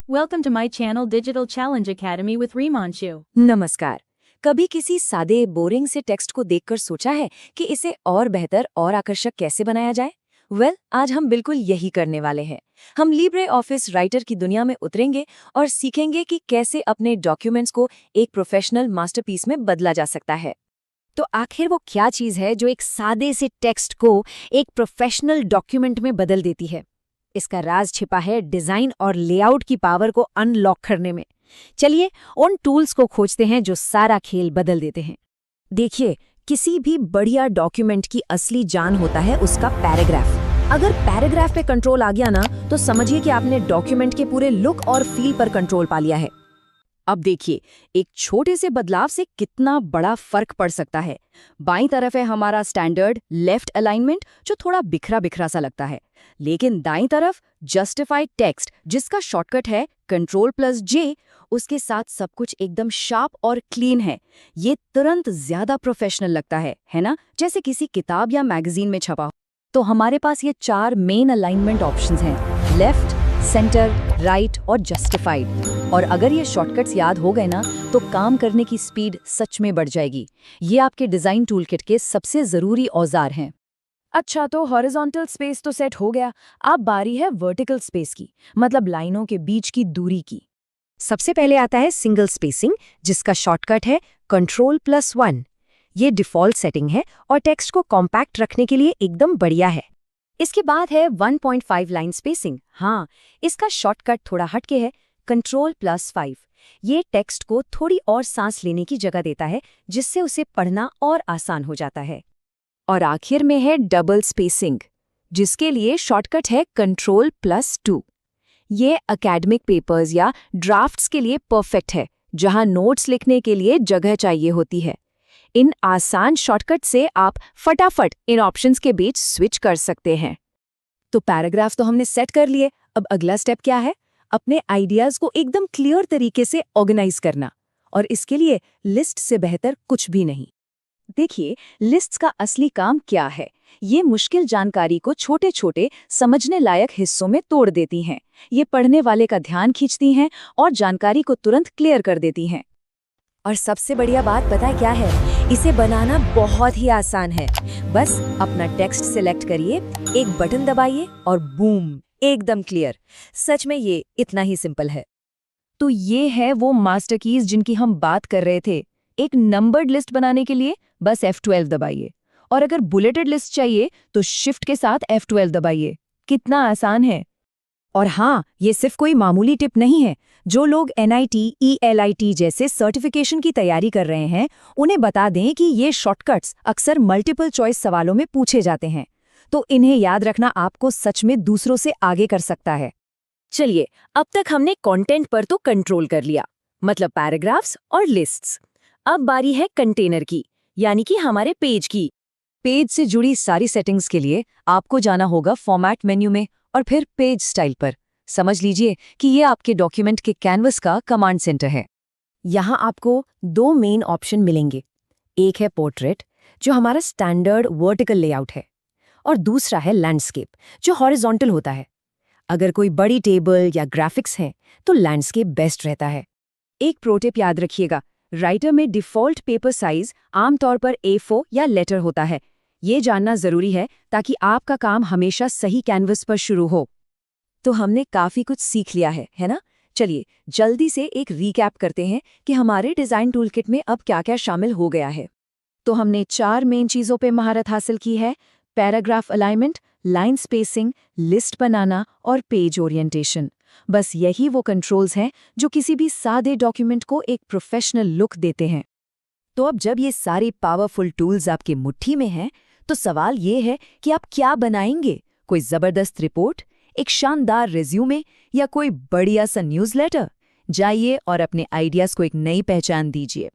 Welcome to my channel Digital Challenge Academy with Reemanshu. नमस्कार। कभी किसी सादे बोरिंग से टेक्स्ट को देखकर सोचा है कि इसे और बेहतर और आकर्षक कैसे बनाया जाए? आज हम बिल्कुल यही करने वाले हैं। हम लिब्रे ऑफिस राइटर की दुनिया में उतरेंगे और सीखेंगे कि कैसे अपने डॉक्यूमेंट्स को एक प्रोफेशनल मास्टरपीस में बदला जा सकता है। तो आखिर वो क्या चीज़ है जो एक सादे से टेक्स्ट को एक प्रोफेशनल डॉक्यूमेंट में बदल देती है? इसका राज छिपा है डिज़ाइन और लेआउट की पावर को अनलॉक करने में। चलिए उन टूल्स को खोजते हैं जो सारा खेल बदल देते हैं। देखिए, किसी भी बढ़िया डॉक्यूमेंट की असली जान होता है उसका पैराग्राफ। अगर पैराग्राफ पे कंट्रोल आ गया ना, तो समझिए कि आपने डॉक्यूमेंट के पूरे लुक और फील पर कंट्रोल पा लिया है। अब देखिए, एक छोटे से बदलाव से कितना बड़ा फर्क पड़ सकता है। बाईं तरफ है हमारा स्टैंडर्ड लेफ्ट अलाइनमेंट, जो थोड़ा बिखरा बिखरा सा लगता है, लेकिन दाईं तरफ जस्टिफाइड टेक्स्ट, जिसका शॉर्टकट है Ctrl+J, उसके साथ सब कुछ एकदम शार्प और क्लीन है। ये तुरंत ज्यादा प्रोफेशनल लगता है ना, जैसे किसी किताब या मैगजीन में छपा हो। तो हमारे पास ये 4 मेन अलाइनमेंट ऑप्शंस हैं: लेफ्ट, सेंटर, राइट और जस्टिफाइड। और अगर ये शॉर्टकट्स याद हो गए ना, तो काम करने की स्पीड सच में बढ़ जाएगी। ये आपके डिजाइन टूलकिट के सबसे जरूरी औजार हैं। अच्छा, तो हॉरिजॉन्टल स्पेस तो सेट हो गया। अब बारी है वर्टिकल स्पेस की, मतलब लाइनों के बीच की दूरी की। सबसे पहले आता है सिंगल स्पेसिंग, जिसका शॉर्टकट है Ctrl+1। ये डिफ़ॉल्ट सेटिंग है और टेक्स्ट को कॉम्पैक्ट रखने के लिए एकदम बढ़िया है। इसके बाद है 1.5 लाइन स्पेसिंग। हाँ, इसका शॉर्टकट थोड़ा हटके है, Ctrl+5। ये टेक्स्ट को थोड़ी और सांस लेने की जगह देता है, जिससे उसे पढ़ना और आसान हो जाता है। और आखिर में है डबल स्पेसिंग, जिसके लिए शॉर्टकट है Ctrl+2। ये एकेडमिक पेपर्स या ड्राफ्ट्स के लिए परफेक्ट है, जहां नोट्स लिखने के लिए जगह चाहिए होती है। इन आसान शॉर्टकट से आप फटाफट इन ऑप्शंस के बीच स्विच कर सकते हैं। तो पैराग्राफ तो हमने सेट कर लिए। अब अगला स्टेप क्या है? अपने आइडियाज को एकदम क्लियर तरीके से ऑर्गेनाइज करना। और इसके लिए लिस्ट से बेहतर कुछ भी नहीं। देखिए, लिस्ट्स का असली काम क्या है? ये मुश्किल जानकारी को छोटे छोटे समझने लायक हिस्सों में तोड़ देती हैं। ये पढ़ने वाले का ध्यान खींचती हैं और जानकारी को तुरंत क्लियर कर देती हैं। और सबसे बढ़िया बात पता है क्या है? इसे बनाना बहुत ही आसान है। बस अपना टेक्स्ट सिलेक्ट करिए, एक बटन दबाइए और बूम, एकदम क्लियर। सच में ये इतना ही सिंपल है। तो ये है वो मास्टर कीज जिनकी हम बात कर रहे थे। एक नंबर्ड लिस्ट बनाने के लिए बस F12 दबाइए, और अगर बुलेटेड लिस्ट चाहिए तो शिफ्ट के साथ F12 दबाइए। कितना आसान है। और हाँ, ये सिर्फ कोई मामूली टिप नहीं है। जो लोग NIT, ELIT जैसे सर्टिफिकेशन की तैयारी कर रहे हैं, उन्हें बता दें कि ये शॉर्टकट्स अक्सर मल्टीपल चॉइस सवालों में पूछे जाते हैं। तो इन्हें याद रखना आपको सच में दूसरों से आगे कर सकता है। चलिए, अब तक हमने कंटेंट पर तो कंट्रोल कर लिया, मतलब पैराग्राफ्स और लिस्ट्स। अब बारी है कंटेनर की, यानी कि हमारे पेज की। पेज से जुड़ी सारी सेटिंग्स के लिए आपको जाना होगा फॉर्मेट मेन्यू में और फिर पेज स्टाइल पर। समझ लीजिए कि ये आपके डॉक्यूमेंट के कैनवस का कमांड सेंटर है। यहाँ आपको 2 मेन ऑप्शन मिलेंगे। एक है पोर्ट्रेट, जो हमारा स्टैंडर्ड वर्टिकल लेआउट है, और दूसरा है लैंडस्केप, जो हॉरिजॉन्टल होता है। अगर कोई बड़ी टेबल या ग्राफिक्स है तो लैंडस्केप बेस्ट रहता है। एक प्रो टिप याद रखिएगा, राइटर में डिफ़ॉल्ट पेपर साइज आमतौर पर A4 या लेटर होता है। ये जानना जरूरी है ताकि आपका काम हमेशा सही कैनवस पर शुरू हो। तो हमने काफी कुछ सीख लिया है ना? चलिए जल्दी से एक रीकैप करते हैं कि हमारे डिजाइन टूलकिट में अब क्या क्या शामिल हो गया है। तो हमने 4 मेन चीजों पे महारत हासिल की है: paragraph alignment, line spacing, list बनाना और पेज ओरिएंटेशन। बस यही वो कंट्रोल्स हैं जो किसी भी सादे डॉक्यूमेंट को एक प्रोफेशनल लुक देते हैं। तो अब जब ये सारी पावरफुल टूल्स आपकी मुट्ठी में हैं, तो सवाल ये है कि आप क्या बनाएंगे? कोई जबरदस्त रिपोर्ट, एक शानदार रिज्यूमे या कोई बढ़िया सा न्यूज़लेटर? जाइए और अपने आइडियाज को एक नई पहचान दीजिए।